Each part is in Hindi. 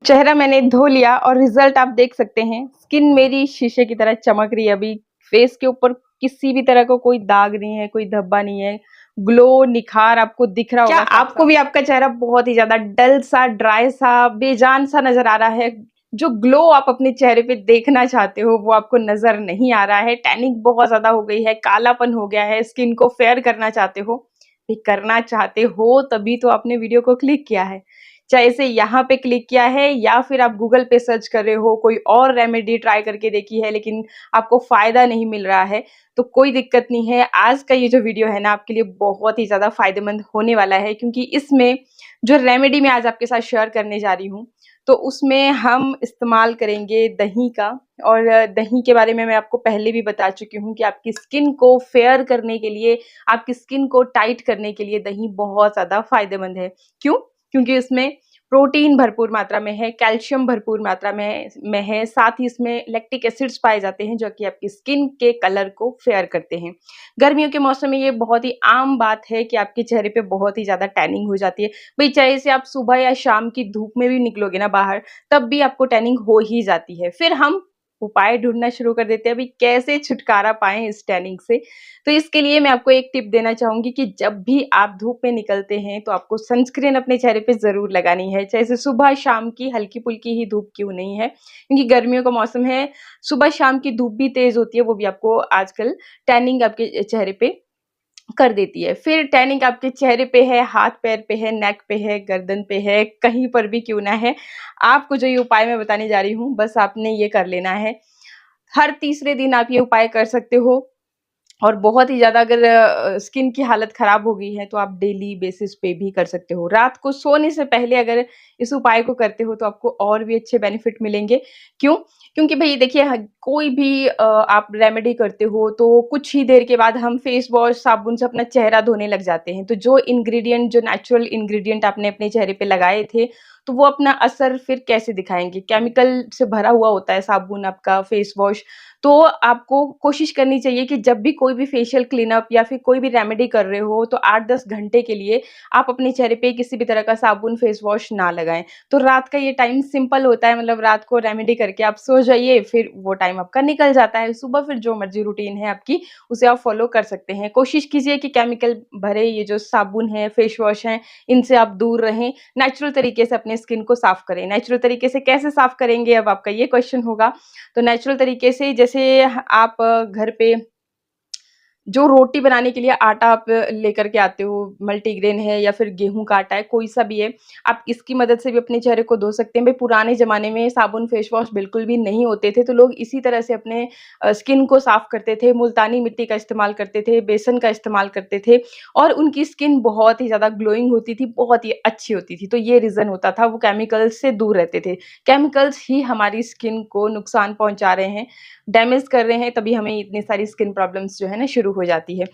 चेहरा मैंने धो लिया और रिजल्ट आप देख सकते हैं। स्किन मेरी शीशे की तरह चमक रही है अभी। फेस के ऊपर किसी भी तरह का कोई दाग नहीं है, कोई धब्बा नहीं है। ग्लो, निखार आपको दिख रहा होगा। क्या आपको भी आपका चेहरा बहुत ही ज़्यादा डल सा, ड्राई सा, बेजान सा नज़र आ रहा है? जो ग्लो आप अपने चेहरे पे देखना चाहते हो, वो आपको नज़र नहीं आ रहा है। टैनिंग बहुत ज़्यादा हो गई है, कालापन हो गया है, स्किन को फेयर करना चाहते हो। भी करना चाहते हो तभी तो आपने वीडियो को क्लिक किया है। चाहे इसे यहाँ पे क्लिक किया है या फिर आप गूगल पे सर्च कर रहे हो, कोई और रेमेडी ट्राई करके देखी है लेकिन आपको फ़ायदा नहीं मिल रहा है, तो कोई दिक्कत नहीं है। आज का ये जो वीडियो है ना आपके लिए बहुत ही ज़्यादा फ़ायदेमंद होने वाला है, क्योंकि इसमें जो रेमेडी मैं आज आपके साथ शेयर करने जा रही हूँ, तो उसमें हम इस्तेमाल करेंगे दही का। और दही के बारे में मैं आपको पहले भी बता चुकी हूँ कि आपकी स्किन को फेयर करने के लिए, आपकी स्किन को टाइट करने के लिए दही बहुत ज़्यादा फ़ायदेमंद है। क्यों? क्योंकि इसमें प्रोटीन भरपूर मात्रा में है, कैल्शियम भरपूर मात्रा में है, साथ ही इसमें लैक्टिक एसिड्स पाए जाते हैं जो कि आपकी स्किन के कलर को फेयर करते हैं। गर्मियों के मौसम में ये बहुत ही आम बात है कि आपके चेहरे पे बहुत ही ज़्यादा टैनिंग हो जाती है। भई चाहे से आप सुबह या शाम की धूप में भी निकलोगे ना बाहर, तब भी आपको टैनिंग हो ही जाती है। फिर हम उपाय ढूँढना शुरू कर देते हैं, अभी कैसे छुटकारा पाएँ इस टैनिंग से। तो इसके लिए मैं आपको एक टिप देना चाहूँगी कि जब भी आप धूप में निकलते हैं तो आपको सनस्क्रीन अपने चेहरे पे ज़रूर लगानी है, चाहे से सुबह शाम की हल्की-फुल्की ही धूप क्यों नहीं है, क्योंकि गर्मियों का मौसम है, सुबह शाम की धूप भी तेज़ होती है, वो भी आपको आजकल टैनिंग आपके चेहरे पे कर देती है। फिर टैनिंग आपके चेहरे पे है, हाथ-पैर पे है, नेक पे है, गर्दन पे है, कहीं पर भी क्यों ना है, आपको जो ये उपाय मैं बताने जा रही हूँ, बस आपने ये कर लेना है। हर तीसरे दिन आप ये उपाय कर सकते हो। और बहुत ही ज़्यादा अगर स्किन की हालत ख़राब हो गई है तो आप डेली बेसिस पे भी कर सकते हो। रात को सोने से पहले अगर इस उपाय को करते हो तो आपको और भी अच्छे बेनिफिट मिलेंगे। क्यों? क्योंकि भई देखिए कोई भी आप रेमेडी करते हो तो कुछ ही देर के बाद हम फेस वॉश, साबुन से अपना चेहरा धोने लग जाते हैं। तो जो नेचुरल इंग्रीडिएंट आपने अपने चेहरे पे लगाए थे, तो वो अपना असर फिर कैसे दिखाएँगे? केमिकल से भरा हुआ होता है साबुन आपका, फेस वॉश। तो आपको कोशिश करनी चाहिए कि जब भी कोई भी फेशियल क्लीनअप या फिर कोई भी रेमेडी कर रहे हो तो 8-10 घंटे के लिए आप अपने चेहरे पे किसी भी तरह का साबुन, फेस वॉश ना लगाएँ। तो रात का ये टाइम सिंपल होता है, मतलब रात को रेमेडी करके आप सो जाइए, फिर वो टाइम आपका निकल जाता है। सुबह फिर जो मर्ज़ी रूटीन है आपकी, उसे आप फ़ॉलो कर सकते हैं। कोशिश कीजिए कि केमिकल भरे ये जो साबुन है, फेस वॉश हैं, इनसे आप दूर रहें। नेचुरल तरीके से अपने स्किन को साफ़ करें। नेचुरल तरीके से कैसे साफ़ करेंगे, अब आपका ये क्वेश्चन होगा। तो नेचुरल तरीके से जैसे आप घर पे जो रोटी बनाने के लिए आटा आप लेकर के आते हो, मल्टीग्रेन है या फिर गेहूँ का आटा है, कोई-सा भी है, आप इसकी मदद से भी अपने चेहरे को धो सकते हैं। भई पुराने ज़माने में साबुन, फेस वॉश बिल्कुल भी नहीं होते थे, तो लोग इसी तरह से अपने स्किन को साफ़ करते थे, मुल्तानी मिट्टी का इस्तेमाल करते थे, बेसन का इस्तेमाल करते थे और उनकी स्किन बहुत ही ज़्यादा ग्लोइंग होती थी, बहुत ही अच्छी होती थी। तो ये रीज़न होता था, वो केमिकल्स से दूर रहते थे। केमिकल्स ही हमारी स्किन को नुकसान पहुँचा रहे हैं, डैमेज कर रहे हैं, तभी हमें इतनी सारी स्किन प्रॉब्लम्स जो है ना शुरू हो जाती है।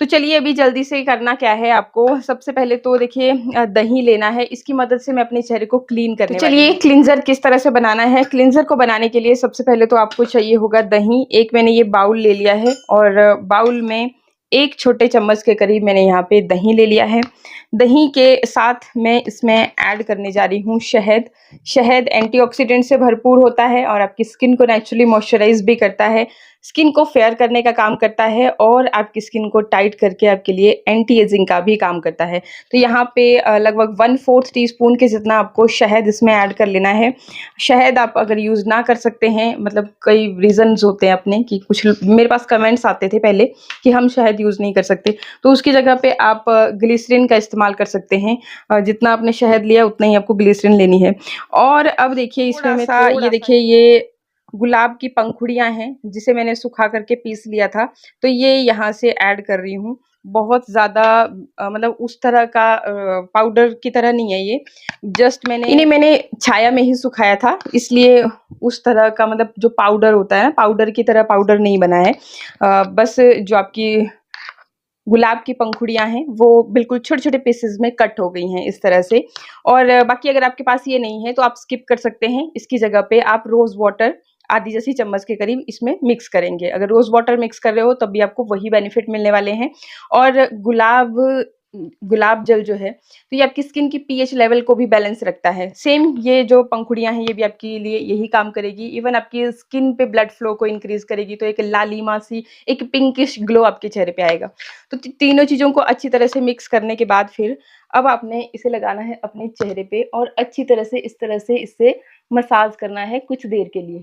तो चलिए अभी जल्दी से करना क्या है आपको, सबसे पहले तो देखिए दही लेना है, इसकी मदद से मैं अपने चेहरे को क्लीन करने वाली हूँ। चलिए क्लींजर किस तरह से बनाना है, क्लींजर को बनाने के लिए सबसे पहले तो आपको चाहिए होगा दही। एक मैंने ये बाउल ले लिया है और बाउल में 1 छोटे चम्मच के करीब मैंने यहाँ पे दही ले लिया है। दही के साथ मैं इसमें ऐड करने जा रही हूँ शहद। शहद एंटीऑक्सीडेंट से भरपूर होता है और आपकी स्किन को नेचुरली मॉइस्चराइज़ भी करता है, स्किन को फेयर करने का काम करता है और आपकी स्किन को टाइट करके आपके लिए एंटी एजिंग का भी काम करता है। तो यहाँ पे लगभग 1/4 टीस्पून के जितना आपको शहद इसमें ऐड कर लेना है। शहद आप अगर यूज़ ना कर सकते हैं, मतलब कई रीज़न्स होते हैं अपने कि कुछ मेरे पास कमेंट्स आते थे पहले कि हम शहद यूज़ नहीं कर सकते, तो उसकी जगह पे आप ग्लिसरीन का इस्तेमाल कर सकते हैं। जितना आपने शहद लिया उतना ही आपको ग्लिसरीन लेनी है। और अब देखिए इसमें मैं ये देखिए ये गुलाब की पंखुड़ियाँ हैं, जिसे मैंने सुखा करके पीस लिया था, तो ये यहाँ से ऐड कर रही हूँ। बहुत ज़्यादा मतलब उस तरह का पाउडर की तरह नहीं है ये, जस्ट इन्हें मैंने छाया में ही सुखाया था, इसलिए उस तरह का मतलब जो पाउडर होता है ना, पाउडर की तरह पाउडर नहीं बना है। बस जो आपकी गुलाब की पंखुड़ियाँ हैं, वो बिल्कुल छोटे-छोटे पीसेज़ में कट हो गई हैं इस तरह से। और बाकी अगर आपके पास ये नहीं है तो आप स्किप कर सकते हैं। इसकी जगह पे आप रोज़ वाटर आधी जैसी चम्मच के करीब इसमें मिक्स करेंगे। अगर रोज़ वाटर मिक्स कर रहे हो तब भी आपको वही बेनिफिट मिलने वाले हैं। और गुलाब गुलाब जल जो है, तो ये आपकी स्किन की पीएच लेवल को भी बैलेंस रखता है। सेम ये जो पंखुड़ियाँ हैं, ये भी आपके लिए यही काम करेगी। इवन आपकी स्किन पे ब्लड फ्लो को इंक्रीज़ करेगी, तो एक लालिमा-सी, एक पिंकिश ग्लो आपके चेहरे पे आएगा। तो तीनों चीज़ों को अच्छी तरह से मिक्स करने के बाद फिर अब आपने इसे लगाना है अपने चेहरे पे और अच्छी तरह से इसे मसाज करना है कुछ देर के लिए।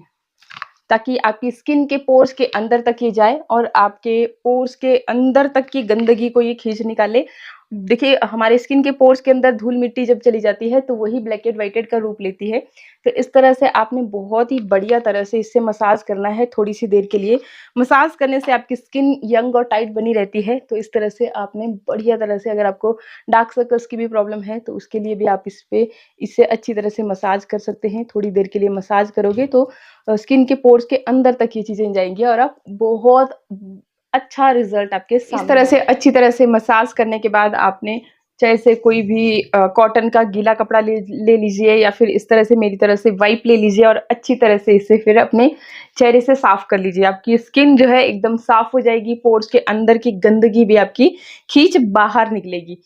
ताकि आपकी स्किन के पोर्स के अंदर तक ये जाए और आपके पोर्स के अंदर तक की गंदगी को ये खींच निकाले। देखिए, हमारे स्किन के पोर्स के अंदर धूल-मिट्टी जब चली जाती है, तो वही ब्लैकेट व्हाइटेड का रूप लेती है। तो इस तरह से आपने बहुत ही बढ़िया तरह से इससे मसाज करना है थोड़ी-सी देर के लिए। मसाज करने से आपकी स्किन यंग और टाइट बनी रहती है, तो इस तरह से आपने बढ़िया तरह से, अगर आपको डार्क सर्कल्स की भी प्रॉब्लम है, तो उसके लिए भी आप इसे अच्छी तरह से मसाज कर सकते हैं। थोड़ी देर के लिए मसाज करोगे तो स्किन के पोर्स के अंदर तक ये चीज़ें जाएँगी और आप बहुत अच्छा रिज़ल्ट आपके सामने इस तरह से अच्छी तरह से मसाज करने के बाद आपने चाहे से कोई भी कॉटन का गीला कपड़ा ले लीजिए या फिर इस तरह से मेरी तरह से वाइप ले लीजिए और अच्छी तरह से इसे फिर अपने चेहरे से साफ कर लीजिए। आपकी स्किन जो है एकदम साफ हो जाएगी, पोर्स के अंदर की गंदगी भी आपकी खींच बाहर निकलेगी।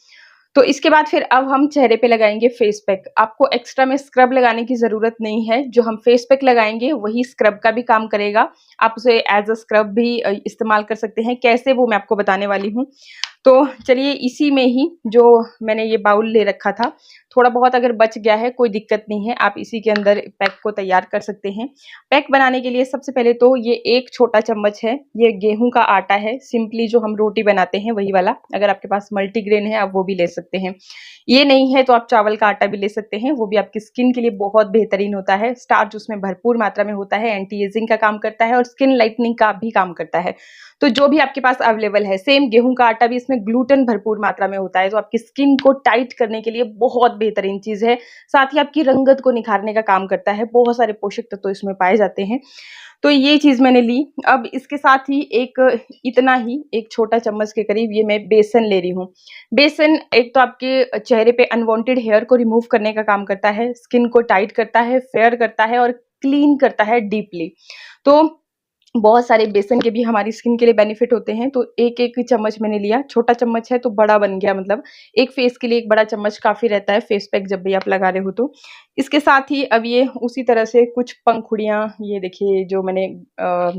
तो इसके बाद फिर अब हम चेहरे पे लगाएँगे फेस पैक। आपको एक्स्ट्रा में स्क्रब लगाने की ज़रूरत नहीं है, जो हम फेस पैक लगाएँगे वही स्क्रब का भी काम करेगा। आप उसे एज़ अ स्क्रब भी इस्तेमाल कर सकते हैं, कैसे वो मैं आपको बताने वाली हूँ। तो चलिए इसी में ही जो मैंने ये बाउल ले रखा था, थोड़ा बहुत अगर बच गया है कोई दिक्कत नहीं है, आप इसी के अंदर पैक को तैयार कर सकते हैं। पैक बनाने के लिए सबसे पहले तो ये 1 छोटा चम्मच है, ये गेहूँ का आटा है, सिंपली जो हम रोटी बनाते हैं वही वाला। अगर आपके पास मल्टीग्रेन है आप वो भी ले सकते हैं। ये नहीं है तो आप चावल का आटा भी ले सकते हैं, वो भी आपकी स्किन के लिए बहुत बेहतरीन होता है। स्टार्च उसमें भरपूर मात्रा में होता है, एंटी एजिंग का काम करता है और स्किन लाइटनिंग का भी काम करता है। तो जो भी आपके पास अवेलेबल है, सेम गेहूँ का आटा भी, इसमें ग्लूटेन भरपूर मात्रा में होता है, तो आपकी स्किन को टाइट करने के लिए बहुत बेहतरीन चीज़ है। साथ ही आपकी रंगत को निखारने का काम करता है, बहुत सारे पोषक तत्व तो इसमें पाए जाते हैं। तो ये चीज़ मैंने ली। अब इसके साथ ही इतना ही 1 छोटा चम्मच के करीब ये मैं बेसन ले रही हूँ। बेसन एक तो आपके चेहरे पे अनवांटेड हेयर को रिमूव करने का काम करता है, स्किन को टाइट करता है, फेयर करता है और क्लीन करता है डीपली। तो बहुत सारे बेसन के भी हमारी स्किन के लिए बेनिफिट होते हैं, तो एक-एक चम्मच मैंने लिया, छोटा चम्मच है तो बड़ा बन गया, मतलब एक फेस के लिए एक बड़ा चम्मच काफ़ी रहता है फेस पैक जब भी आप लगा रहे हो तो। इसके साथ ही अब ये उसी तरह से कुछ पंखुड़ियाँ, ये देखिए जो मैंने अ,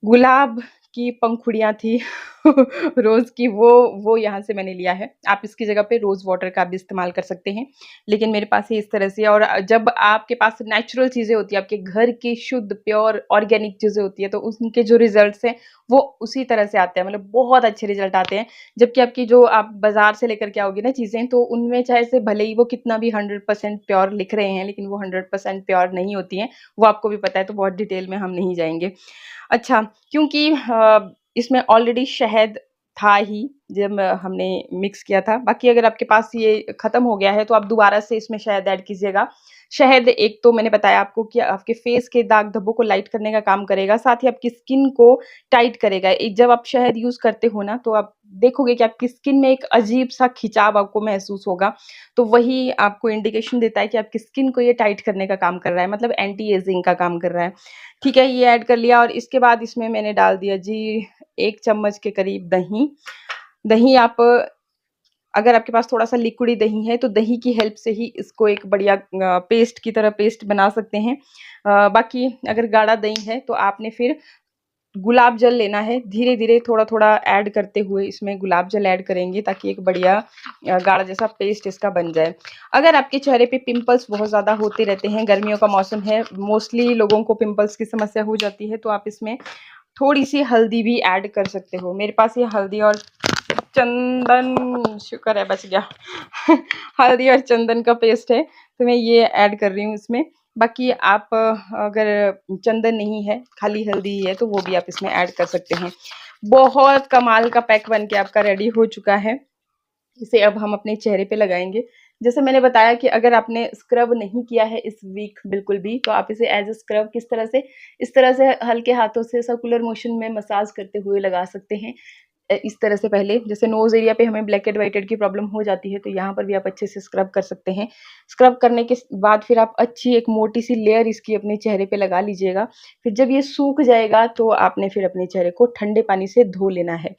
गुलाब की पंखुड़ियाँ थी रोज़ की, वो यहाँ से मैंने लिया है। आप इसकी जगह पे रोज़ वाटर का भी इस्तेमाल कर सकते हैं। लेकिन मेरे पास ये इस तरह से है और जब आपके पास नेचुरल चीज़ें होती हैं, आपके घर की शुद्ध प्योर ऑर्गेनिक चीज़ें होती हैं, तो उनके जो रिज़ल्ट्स हैं, वो उसी तरह से आते हैं, मतलब बहुत अच्छे रिज़ल्ट आते हैं। जबकि आपकी जो आप बाज़ार से लेकर के आओगे ना चीज़ें, तो उनमें चाहे से भले ही वो कितना भी 100% प्योर लिख रहे हैं, लेकिन वो 100% प्योर नहीं होती हैं। वो आपको भी पता है, तो बहुत डिटेल में हम नहीं जाएँगे। अच्छा, क्योंकि इसमें ऑलरेडी शहद था ही जब हमने मिक्स किया था। बाकी अगर आपके पास ये खत्म हो गया है तो आप दोबारा से इसमें शहद ऐड कीजिएगा। शहद एक तो मैंने बताया आपको कि आपके फेस के दाग-धब्बों को लाइट करने का काम करेगा, साथ ही आपकी स्किन को टाइट करेगा। जब आप शहद यूज़ करते हो ना, तो आप देखोगे कि आपकी स्किन में एक अजीब-सा खिंचाव आपको महसूस होगा। तो वही आपको इंडिकेशन देता है कि आपकी स्किन को ये टाइट करने का काम कर रहा है, मतलब एंटी एजिंग का काम कर रहा है। ठीक है, ये ऐड कर लिया और इसके बाद इसमें मैंने डाल दिया जी 1 चम्मच के करीब दही। दही आप, अगर आपके पास थोड़ा-सा लिक्विडी दही है, तो दही की हेल्प से ही इसको एक बढ़िया पेस्ट की तरह पेस्ट बना सकते हैं। बाकी अगर गाढ़ा दही है, तो आपने फिर गुलाब जल लेना है। धीरे-धीरे, थोड़ा-थोड़ा ऐड करते हुए इसमें गुलाब जल ऐड करेंगे ताकि एक बढ़िया गाढ़ा जैसा पेस्ट इसका बन जाए। अगर आपके चेहरे पे पिंपल्स बहुत ज़्यादा होते रहते हैं, गर्मियों का मौसम है, मोस्टली लोगों को पिंपल्स की समस्या हो जाती है, तो आप इसमें थोड़ी-सी हल्दी भी ऐड कर सकते हो। मेरे पास ये हल्दी और चंदन, शुक्र है बच गया हल्दी और चंदन का पेस्ट है, तो मैं ये ऐड कर रही हूँ इसमें। बाकी आप अगर चंदन नहीं है, खाली हल्दी ही है, तो वो भी आप इसमें ऐड कर सकते हैं। बहुत कमाल का पैक बन के आपका रेडी हो चुका है। इसे अब हम अपने चेहरे पे लगाएँगे। जैसे मैंने बताया कि अगर आपने स्क्रब नहीं किया है इस वीक बिल्कुल भी, तो आप इसे एज़ अ स्क्रब किस तरह से, इस तरह से हल्के हाथों से सर्कुलर मोशन में मसाज करते हुए लगा सकते हैं। इस तरह से पहले, जैसे नोज़ एरिया पे हमें ब्लैकेट व्हाइटेड की प्रॉब्लम हो जाती है, तो यहाँ पर भी आप अच्छे से स्क्रब कर सकते हैं। स्क्रब करने के बाद फिर आप अच्छी एक मोटी-सी लेयर इसकी अपने चेहरे पे लगा लीजिएगा। फिर जब ये सूख जाएगा, तो आपने फिर अपने चेहरे को ठंडे पानी से धो लेना है।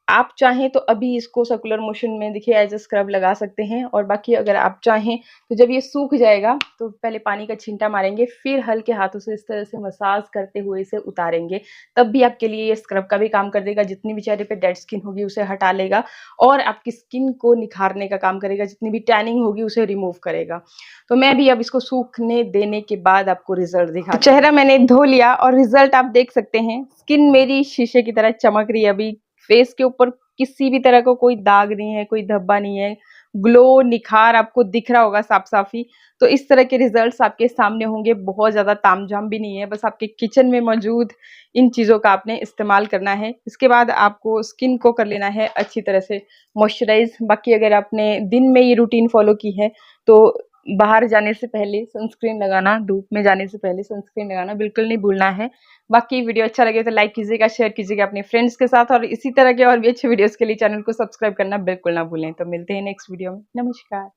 आप चाहें तो अभी इसको सर्कुलर मोशन में देखिए एज अ स्क्रब लगा सकते हैं, और बाकी अगर आप चाहें तो जब ये सूख जाएगा तो पहले पानी का छींटा मारेंगे, फिर हल्के हाथों से इस तरह से मसाज करते हुए इसे उतारेंगे। तब भी आपके लिए ये स्क्रब का भी काम कर देगा, जितनी भी चेहरे पे डेड स्किन होगी उसे हटा लेगा और आपकी स्किन को निखारने का काम करेगा, जितनी भी टैनिंग होगी उसे रिमूव करेगा। तो मैं भी अब इसको सूखने देने के बाद आपको रिजल्ट दिखाती हूँ। चेहरा मैंने धो लिया और रिजल्ट आप देख सकते हैं। स्किन मेरी शीशे की तरह चमक रही है अभी। फेस के ऊपर किसी भी तरह का कोई दाग नहीं है, कोई धब्बा नहीं है। ग्लो, निखार आपको दिख रहा होगा साफ-साफ ही। तो इस तरह के रिजल्ट्स आपके सामने होंगे, बहुत ज़्यादा तामझाम भी नहीं है, बस आपके किचन में मौजूद इन चीज़ों का आपने इस्तेमाल करना है। इसके बाद आपको स्किन को कर लेना है अच्छी तरह से मॉइस्चराइज़। बाकी अगर आपने दिन में ये रूटीन फ़ॉलो की है, तो बाहर जाने से पहले सनस्क्रीन लगाना, धूप में जाने से पहले सनस्क्रीन लगाना बिल्कुल नहीं भूलना है। बाकी वीडियो अच्छा लगे तो लाइक कीजिएगा, शेयर कीजिएगा अपने फ्रेंड्स के साथ, और इसी तरह के और भी अच्छे वीडियोज़ के लिए चैनल को सब्सक्राइब करना बिल्कुल ना भूलें। तो मिलते हैं नेक्स्ट वीडियो में। नमस्कार।